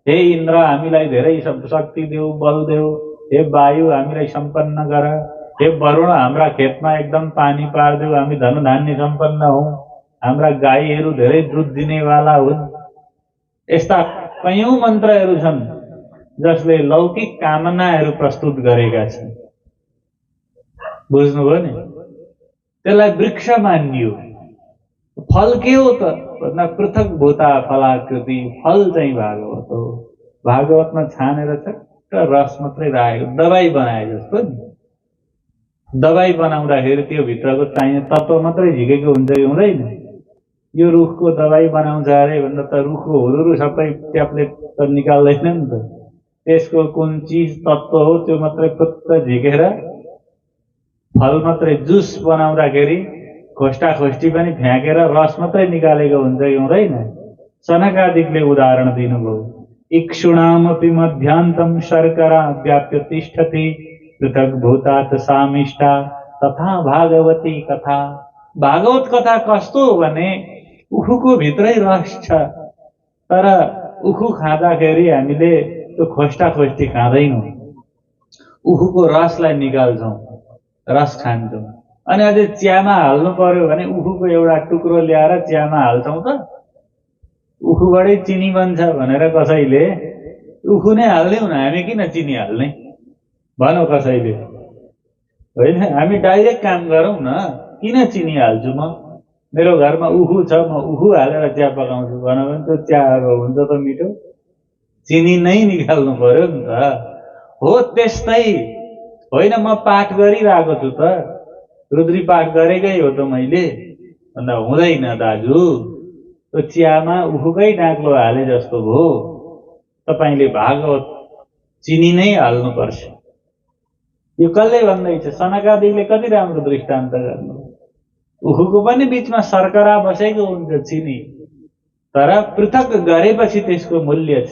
हे इन्द्र हामीलाई धेरै शक्ति देऊ, बल देऊ। हे वायु हामीलाई सम्पन्न गर। हे वरुण हाम्रा खेतमा एकदम पानी पारिदेऊ, हामी धन धान्य सम्पन्न हौं। हाम्रा गाईहरू धेरै दुध दिनेवाला हुन्। यस्ता कयौं मन्त्रहरू छन् जसले लौकिक कामनाहरू प्रस्तुत गरेका छन्। बुझ्नुभयो नि? त्यसलाई वृक्ष मानियो। फल के हो त भन्दा पृथक भूता फलाकृति। फल चाहिँ भागवत हो। भागवतमा छानेर चट्ट रस मात्रै राखेको, दबाई बनाए जस्तो नि। दबाई बनाउँदाखेरि त्यो भित्रको चाहिने तत्त्व मात्रै झिकेको हुन्छ कि हुँदैन? यो रुखको दबाई बनाउँछ अरे भन्दा त रुखको हुरुरु सबै ट्याब्लेट त निकाल्दैन नि त। त्यसको कुन चिज तत्त्व हो त्यो मात्रै फुत्त झिकेर फल मात्रै जुस बनाउँदाखेरि खोस्टा खोस्टी पनि फ्याँकेर रस मात्रै निकालेको हुन्छ कि हुँदैन? सनकादिकले उदाहरण दिनुभयो। इक्षुणामपि मध्यान्तं शर्करा व्याप्य तिष्ठति पृथक भूतात् सामिष्टा तथा भागवती कथा। भागवत कथा कस्तो हो भने उखुको भित्रै रस छ, तर उखु खाँदाखेरि हामीले त्यो खोस्टा खोस्टी खाँदैनौँ, उखुको रसलाई निकाल्छौँ, रस खान्छौँ। अनि अझै चियामा हाल्नु पर्यो भने उखुको एउटा टुक्रो ल्याएर चियामा हाल्छौँ त, उखुबाटै चिनी बन्छ भनेर कसैले उखु नै हाल्दैनौँ, हामी किन चिनी हाल्ने भनौँ कसैले, होइन? हामी डाइरेक्ट काम गरौँ न, किन चिनी हाल्छु म? मेरो घरमा उखु छ, म उखु हालेर चिया पकाउँछु भनौँ भने त्यो चिया हुन्छ त मिठो? चिनी नै निकाल्नु पर्यो नि त। हो त्यस्तै होइन, म पाठ गरिरहेको छु त, रुद्री पाठ गरेकै हो त मैले भन्दा हुँदैन दाजु, त्यो चियामा उखुकै डाक्लो हाले जस्तो भयो। तपाईँले भागवत चिनी नै हाल्नुपर्छ। यो कसले भन्दैछ? सनकादिकले कति राम्रो दृष्टान्त गर्नु। उखुको पनि बिचमा शर्करा बसेको हुन्छ, चिनी, तर पृथक गरेपछि त्यसको मूल्य छ।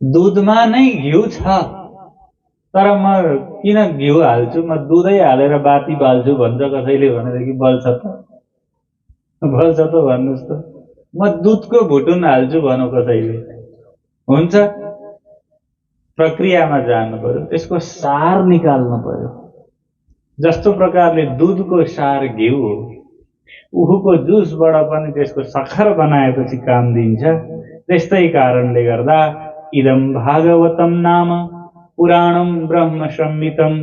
दुधमा नै घिउ छ, तर म किन घिउ हाल्छु, म दुधै हालेर बाती बाल्छु भन्छ कसैले भनेदेखि बल्छ त? बल्छ त भन्नुहोस् त? म दुधको भुटुन हाल्छु भनौँ कसैले, हुन्छ? प्रक्रियामा जानु पर्यो, त्यसको सार निकाल्नु पर्यो। जस्तो प्रकारले दुधको सार घिउ हो, उखुको जुसबाट पनि त्यसको सक्खर बनाएपछि काम दिन्छ। त्यस्तै कारणले गर्दा इदं भागवतं नाम पुराणं ब्रह्म संहितं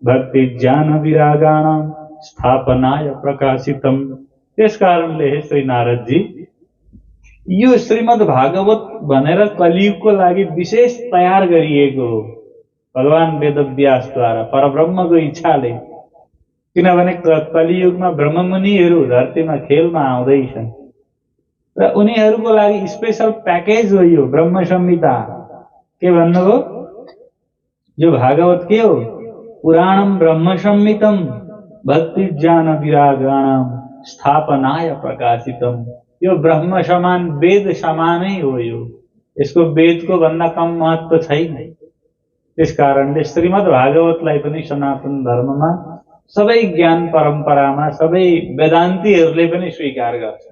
भक्ति ज्ञान विरागाणां स्थापनाय प्रकाशितम। त्यस कारणले हे श्री नारदजी, यो श्रीमद् भागवत भनेर कलियुगको लागि विशेष तयार गरिएको हो भगवान वेदव्यासद्वारा, परब्रह्मको इच्छाले। किनभने कलियुगमा ब्रह्ममुनिहरू धरतीमा खेलमा आउँदैछन् र उनीहरूको लागि स्पेशल प्याकेज हो यो ब्रह्म संहिता। के भन्नुभयो? यो भागवत के हो? पुराणम ब्रह्म संहितम भक्ति ज्ञान विरागाणां स्थापनाय प्रकाशितम। यो ब्रह्म समान, वेद समानै हो यो, यसको वेदको भन्दा कम महत्व छैन। त्यस कारणले श्रीमद् भागवतलाई पनि सनातन धर्ममा सबै ज्ञान परम्परामा सबै वेदान्तीहरूले पनि स्वीकार गर्छ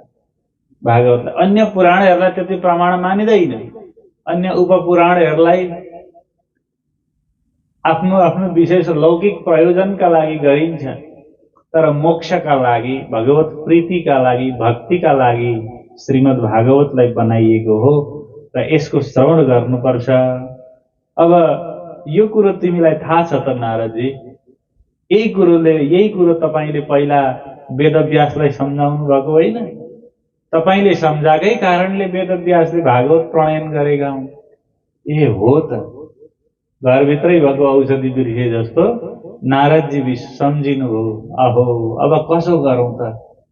भागवतलाई। अन्य पुराणहरूलाई त्यति प्रमाण मानिँदैन। अन्य उपपुराणहरूलाई आफ्नो आफ्नो विशेष लौकिक प्रयोजनका लागि गरिन्छ, तर मोक्षका लागि, भगवत प्रीतिका लागि, भक्तिका लागि श्रीमद् भागवतलाई बनाइएको हो र यसको श्रवण गर्नुपर्छ। अब यो कुरो तिमीलाई थाहा छ त नारदजी? यही कुरो तपाईले पहिला वेदव्यासलाई सम्झाउनु भएको होइन? तपाईले सम्झाएकै कारणले वेदव्यासले भागवत प्रणयन गरेका हुन्। ए हो त, घरभित्रै भएको औषधि बिर्से जस्तो नारदजी सम्झिनु हो। अहो, अब कसो गरौँ त?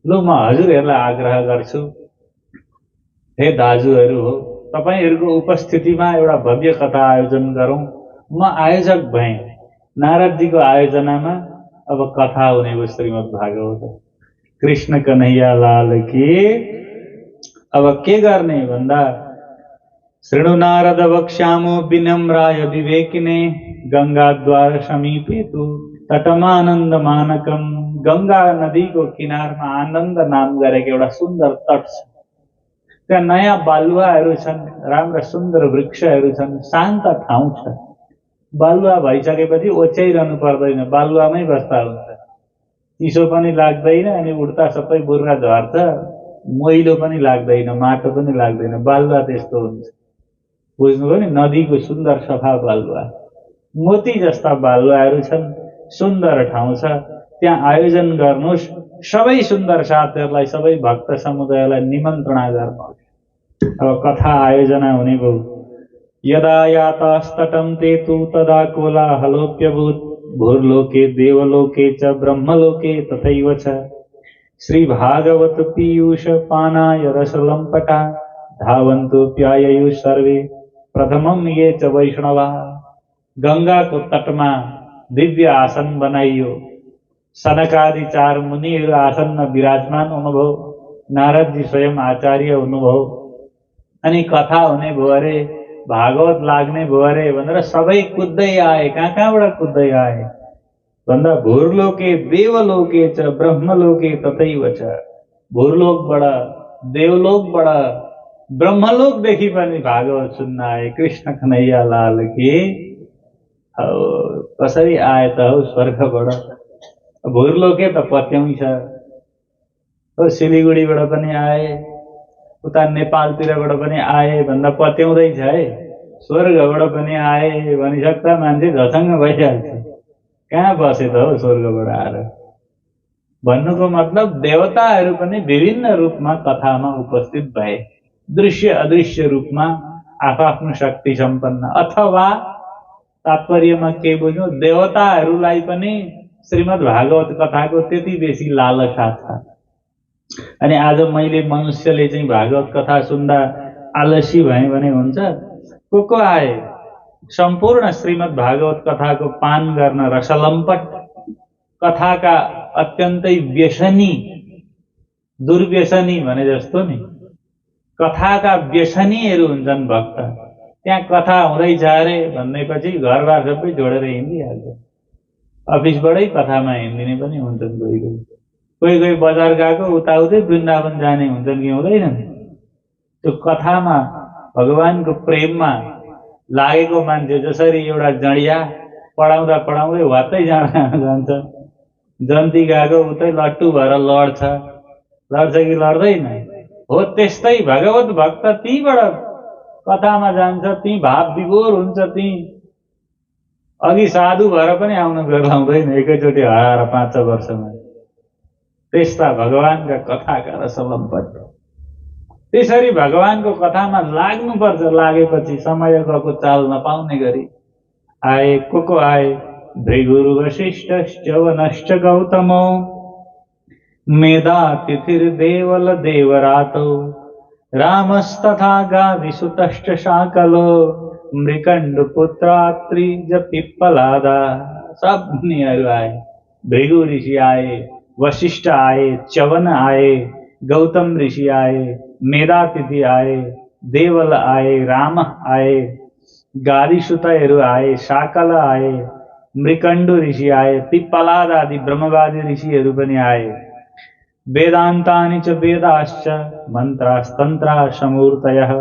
लु, म हजुरहरूलाई आग्रह गर्छु, हे दाजुहरू हो, तपाईहरूको उपस्थितिमा एउटा भव्य कथा आयोजन गरौँ। म आयोजक भएँ, नारदजीको आयोजनामा अब कथा हुने हो श्रीमद् भागवत। कृष्ण कन्हैया लाल की। अब के गर्ने भन्दा, शृणु नारद वक्ष्यामो विनम्राय विवेकिने गंगाद्वार समीपे तु तटमानन्द मानकम। गंगा नदीको किनारमा आनन्द नाम गरेको एउटा सुन्दर तट छ। त्यहाँ नयाँ बालुवाहरू छन्, राम्रा सुन्दर वृक्षहरू छन्, शान्त ठाउँ छ। बालुवा भइसकेपछि ओछ्याइरहनु पर्दैन, बालुवामै बस्दा हुन्छ। चिसो पनि लाग्दैन, अनि उड्दा सबै बुर्रा झर्छ, मैलो पनि लाग्दैन, माटो पनि लाग्दैन। बालुवा त्यस्तो हुन्छ, बुझ्नुभयो नि? नदीको सुन्दर सफा बालुवा, मोती जस्ता बालुवाहरू छन्, सुन्दर ठाउँ छ। त्यहाँ आयोजन गर्नुहोस्। सबै सुन्दर साथीहरूलाई, सबै भक्त समुदायलाई निमन्त्रणा गर्नुहोस्। अब कथा आयोजना हुने भयो। यदा यातास्तटं ते तु तदा कोलाहलोऽप्यभूत् भूर्लोके देवलोके च ब्रह्मलोके तथैव च। श्री भागवत पीयूष पानाय रसलंपटा धावन्तु प्याययु सर्वे प्रथमम ये च वैष्णवा। गंगाको तटमा दिव्य आसन बनाइयो। सनकादि 4 मुनिहरू आसनमा विराजमान हुनुभयो। नारदजी स्वयं आचार्य हुनुभयो। अनि कथा हुने भयो अरे, भागवत लाग्ने भयो अरे भनेर सबै कुद्दै आए। कहाँबाट कुद्दै आए भन्दा भूर्लोके देवलोके च ब्रह्मलोके तथैव च। भूर्लोकबाट, देवलोकबाट, ब्रह्मलोकदेखि पनि भागवत सुन्न आए। कृष्ण कन्हैया लाल की। कसरी आए त हौ स्वर्गबाट? भूर्लोके त पत्याउँ छ। सिलिगुडीबाट पनि आए, उता नेपालतिरबाट पनि आए भन्दा पत्याउँदैछ है। स्वर्गबाट पनि आए भनिसक्दा मान्छे झसङ्ग भइहाल्छ। कहाँ बसे त हो स्वर्गबाट आएर? भन्नुको मतलब देवताहरू पनि विभिन्न रूपमा कथामा उपस्थित भए, दृश्य अदृश्य रूपमा आफ्नो शक्ति सम्पन्न। अथवा तात्पर्यमा के बुझ्नु, देवताहरूलाई पनि श्रीमद् भागवत कथाको त्यति बेसी लालसा छ। अनि आज मैले मनुष्यले चाहिँ भागवत कथा सुन्दा आलसी भए भने हुन्छ? को आए सम्पूर्ण श्रीमद् भागवत कथाको पान गर्न रसलम्पट, कथाका अत्यन्तै व्यसनी, दुर्व्यसनी भने जस्तो नि, कथाका व्यसनीहरू हुन्छन् भक्त। त्यहाँ कथा हुँदैछ अरे भन्दैपछि घरबार सबै जोडेर हिँडिहाल्छ। अफिसबाटै कथामा हिँडिने पनि हुन्छन्। कोही कोही बजार गएको उताउतै वृन्दावन जाने हुन्छन् कि हुँदैनन्? त्यो कथामा भगवानको प्रेममा लागेको मान्छे जसरी एउटा जडिया पढाउँदा पढाउँदै वात्तै जान्छ, जन्ती गएको उतै लट्टु भएर लड्छ कि लड्दैन? हो त्यस्तै भगवत भक्त तीबाट कथामा जान्छ, ती भाव विभोर हुन्छ। ती अघि साधु भएर पनि आउन बेलाउँदैन एकैचोटि हराएर 5 वर्षमा। त्यस्ता भगवानका कथाका रसलम्पट। त्यसरी भगवानको कथामा लाग्नुपर्छ। लागेपछि समय गएको चाल नपाउने गरी आए। को आए? भृगुरु वशिष्ठश्च वनश्च गौतमो मेधातिथिर्देवल देवरातो रामस्तथा गादिसुतश्च शाकलो मृकण्डपुत्रात्रिज पिप्पलादा। सब मुनिहरू आए। भृगु ऋषि आए, वशिष्ठ आए, च्यवन आए, गौतम ऋषि आए, मेधातिथि आए, देवल आए, राम आए, गादिसुतहरू आए, शाकल आए, मृकण्डु ऋषि आए, पिप्पलाद आदि ब्रह्मवादी ऋषिहरू पनि आए। वेदान्तानि च वेदाश्च मन्त्रास्तन्त्रा समूर्तयः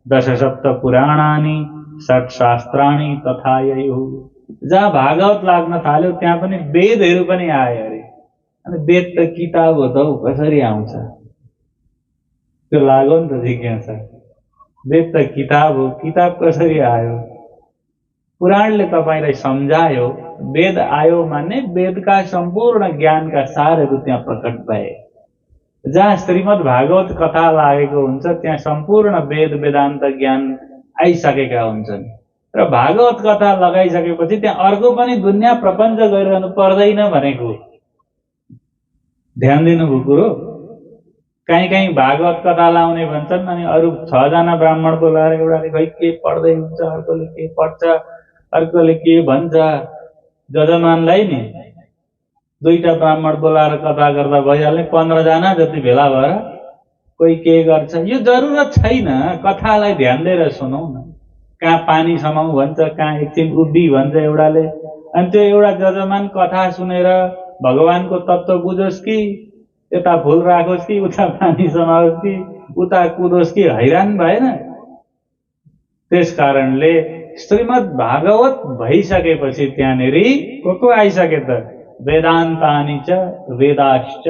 दशसप्त पुराणानि षट्शास्त्राणि तथा ययुः। जहाँ भागवत लाग्न थाल्यो त्यहाँ पनि वेदहरू पनि आए अरे। अनि वेद त किताब हो त, कसरी आउँछ? त्यो लाग्यो नि त जिज्ञासा। वेद त किताब हो, किताब कसरी आयो? पुराणले तपाईलाई सम्झायो। वेद आयो माने वेदका सम्पूर्ण ज्ञानका सारहरू त्यहाँ प्रकट भए। जहाँ श्रीमद् भागवत कथा लागेको हुन्छ त्यहाँ सम्पूर्ण वेद वेदान्त ज्ञान आइसकेका हुन्छन्। र भागवत कथा लगाइसकेपछि त्यहाँ अर्को पनि दुनियाँ प्रपञ्च गरिरहनु पर्दैन भनेको ध्यान दिनुभयो कुरो। कहीँ भागवत कथा लाउने भन्छन्, अनि अरू 6 जना ब्राह्मण बोलाएर एउटाले खै के पढ्दै हुन्छ, अर्कोले के पढ्छ, अर्कोले के भन्छ। जजमानलाई नि 2टा ब्राह्मण बोलाएर कथा गर्दा भइहाल्ने, 15 जना जति भेला भएर कोही के गर्छ। यो जरुरत छैन। कथालाई ध्यान दिएर सुनौ न। कहाँ पानी समाउ भन्छ, कहाँ एकछिन उद्धि भन्छ एउटाले। अनि त्यो एउटा जजमान कथा सुनेर भगवानको तत्त्व बुझोस् कि यता फुल राखोस् कि उता पानी समाओस् कि उता कुदोस् कि हैरान भएन? त्यस कारणले श्रीमद् भागवत भइसकेपछि त्यहाँनेरि को आइसके त? वेदान्तानि च वेदाश्च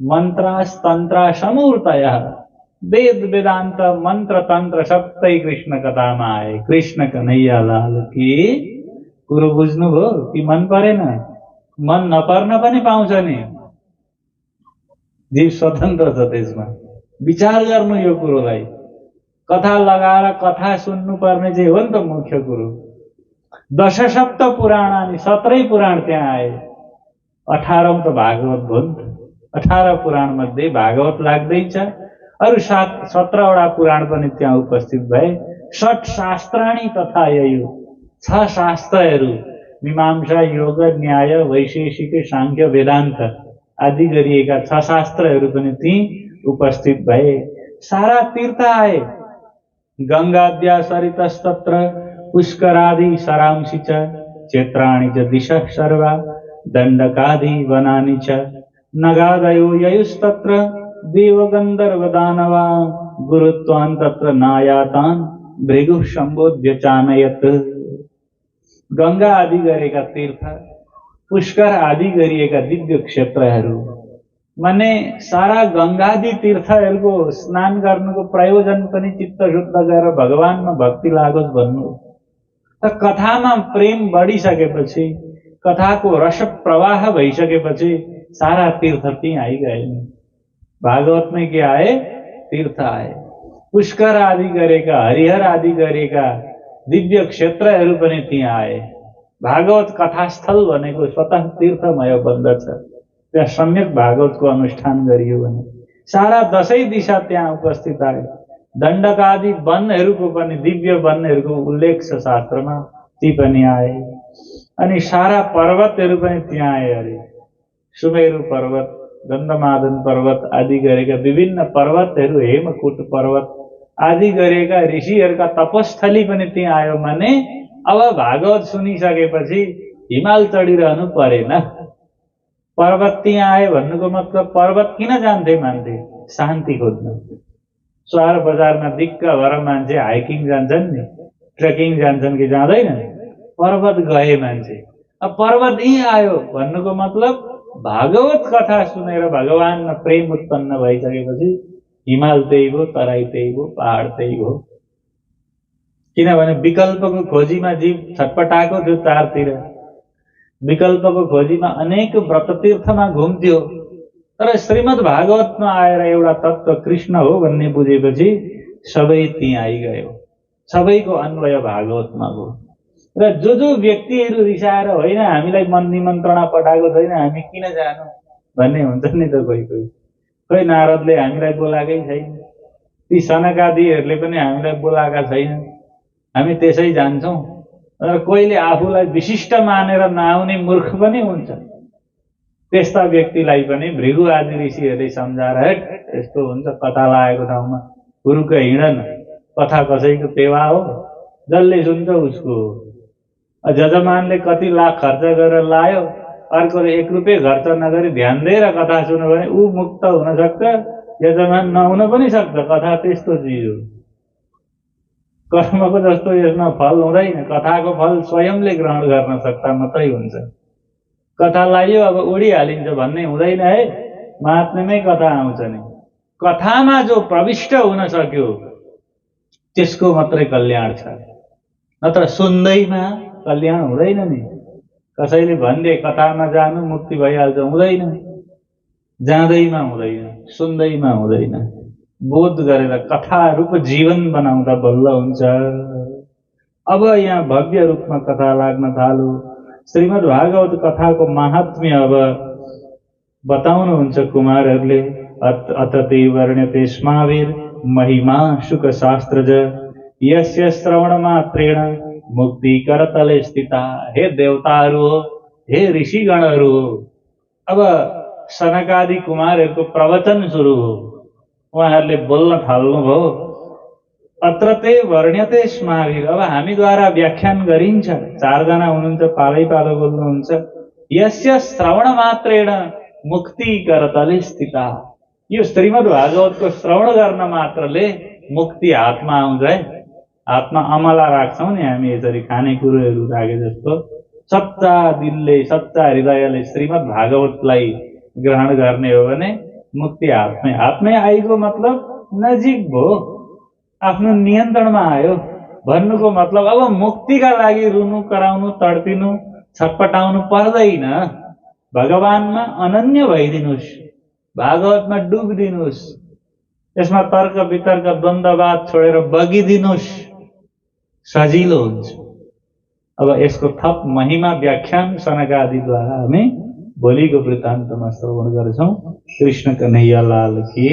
मन्त्रास्तन्त्रा समूर्तयः। वेद वेदान्त मन्त्र तन्त्र सबै कृष्ण कथामा आए। कृष्ण कन्हैया लाल की। कुरो बुझ्नुभयो कि मन परेन? मन नपर्न पनि पाउँछ नि। जीव स्वतन्त्र छ त्यसमा। विचार गर्नु यो कुरोलाई। कथा लगाएर कथा सुन्नु पर्ने चाहिँ हो नि त मुख्य कुरो। दशसप्त पुराणानि 17 पुराण त्यहाँ आए। 18औं त भागवत भयो नि त। 18 पुराण मध्ये भागवत लाग्दैछ। अरू 17वटा पुराण पनि त्यहाँ उपस्थित भए। षट शास्त्राणि तथा ययु। 6 शास्त्रहरू मीमांसा, योग, न्याय, वैशेषिक, सांख्य, वेदान्त आदि गरिएका 6 शास्त्रहरू पनि ती उपस्थित भए। सारा तीर्थ आए। गंगाद्या सरितस्तत्र पुष्करादि सरांसि च क्षेत्राणि च दिशः सर्वा दण्डकादि वनानि च नगादयो ययुस्तत्र देवगन्धर्वदानवा गुरुत्वान् तत्र नायातान् भृगुः सम्बोध्य चानयत्। गंगा आदि गरेका तीर्थ, पुष्कर आदि गरिएका दिव्य क्षेत्रहरू, माने सारा गंगादि तीर्थहरूको स्नान गर्नुको प्रयोजन पनि चित्त शुद्ध गरेर भगवानमा भक्ति लागोस् भन्नु। त कथामा प्रेम बढिसकेपछि, कथाको रस प्रवाह भइसकेपछि सारा तीर्थ त्यहीँ आइगए। भागवतमै के आए? तीर्थ आए। पुष्कर आदि गरेका, हरिहर आदि गरेका दिव्य क्षेत्रहरू पनि त्यहाँ आए। भागवत कथास्थल भनेको स्वतः तीर्थमय बन्दछ। त्यहाँ सम्यक भागवतको अनुष्ठान गरियो भने सारा दशै दिशा त्यहाँ उपस्थित आए। दण्डकादि वनहरूको पनि, दिव्य वनहरूको उल्लेख छ शास्त्रमा, ती पनि आए। अनि सारा पर्वतहरू पनि त्यहाँ आए। अरे सुमेरु पर्वत, गन्धमादन पर्वत आदि गरेका विभिन्न पर्वतहरू, हेमकूट पर्वत आदि गरेका ऋषिहरूका तपस्थली पनि त्यहाँ आयो भने अब भागवत सुनिसकेपछि हिमाल चढिरहनु परेन। पर्वत त्यहाँ आयो भन्नुको मतलब पर्वत किन जान्थे मान्थे? शान्ति खोज्न। सहर बजारमा दिक्क भएर मान्छे हाइकिङ जान्छन् नि, ट्रेकिङ जान्छन् कि जाँदैनन्? पर्वत गए मान्छे। अब पर्वत यहीँ आयो भन्नुको मतलब भागवत कथा सुनेर भगवानमा प्रेम उत्पन्न भइसकेपछि हिमाल त्यही भो, तराई त्यही भो, पहाड त्यही भो। किनभने विकल्पको खोजीमा जीव छटपटाएको थियो चारतिर। विकल्पको खोजीमा अनेक व्रततीर्थमा घुम्थ्यो, तर श्रीमद् भागवतमा आएर एउटा तत्त्व कृष्ण हो भन्ने बुझेपछि सबै त्यहाँ आइगयो। सबैको अन्वय भागवतमा हो। र जो व्यक्तिहरू रिसाएर होइन हामीलाई निमन्त्रणा पठाएको छैन, हामी किन जानु भन्ने हुन्छ नि त कोही कोही। खोइ नारदले हामीलाई बोलाएकै छैन, ती सनकादिहरूले पनि हामीलाई बोलाएका छैन, हामी त्यसै जान्छौँ। र कोहीले आफूलाई विशिष्ट मानेर नआउने मूर्ख पनि हुन्छ। त्यस्ता व्यक्तिलाई पनि भृगु आदि ऋषिहरूले सम्झाएर, हेट यस्तो हुन्छ, कथा लागेको ठाउँमा हुरुक हिँडन, कथा कसैको टेवा हो, जसले सुन्छ उसको। जजमानले कति लाख खर्च गरेर लायो, अर्कोले 1 रुपियाँ खर्च नगरी ध्यान दिएर कथा सुन्यो भने ऊ मुक्त हुन सक्छ, यजमान नहुन पनि सक्छ। कथा त्यस्तो चिज हो। कर्मको जस्तो यसमा फल हुँदैन। कथाको फल स्वयंले ग्रहण गर्न सक्दा मात्रै हुन्छ। कथा लाग्यो अब उडिहालिन्छ भन्ने हुँदैन है। महात्म्यमै कथा आउँछ नि। कथामा जो प्रविष्ट हुन सक्यो त्यसको मात्रै कल्याण छ, नत्र सुन्दैमा कल्याण हुँदैन नि। कसैले भनिदिए कथामा जानु मुक्ति भइहाल्छ, हुँदैन। जाँदैमा हुँदैन, सुन्दैमा हुँदैन। बोध गरेर कथा रूप जीवन बनाउँदा बल्ल हुन्छ। अब यहाँ भव्य रूपमा कथा लाग्न थाल्यो। श्रीमद् भागवत कथाको महात्म्य अब बताउनुहुन्छ कुमारहरूले। अत ते वर्ण्यते स्माभिर महिमा शुक शास्त्रज यस्य श्रवण मात्रेण मुक्ति करतले स्थिता। हे देवताहरू हो, हे ऋषिगणहरू हो, अब सनकादि कुमारहरूको प्रवचन सुरु हो। उहाँहरूले बोल्न थाल्नुभयो। अत्र ते वर्ण्यते स्माभिर, अब हामीद्वारा व्याख्यान गरिन्छ। 4 जना हुनुहुन्छ, पालै पालो बोल्नुहुन्छ। यस्य श्रवण मात्रेण मुक्ति करतले स्थिता। यो श्रीमद् भागवतको श्रवण गर्न मात्रले मुक्ति हातमा आउँछ है। हातमा अमला राख्छौँ नि हामी, यसरी खानेकुरोहरू राखे जस्तो सच्चा दिलले, सच्चा हृदयले श्रीमद् भागवतलाई ग्रहण गर्ने हो भने मुक्ति हातमै। हातमै आइगयो मतलब नजिक भयो, आफ्नो नियन्त्रणमा आयो भन्नुको मतलब अब मुक्तिका लागि रुनु, कराउनु, तडपिनु, छटपटाउनु पर्दैन। भगवानमा अनन्य भइदिनुस्, भागवतमा डुबिदिनुस्, यसमा तर्क वितर्क द्वन्द्ववाद छोडेर बगिदिनुस्, सजिलो हुन्छ। अब यसको थप महिमा व्याख्यान सनकादिद्वारा हामी भोलिको वृत्तान्तमा श्रवण गर्छौं। कृष्ण कन्हैया लाल की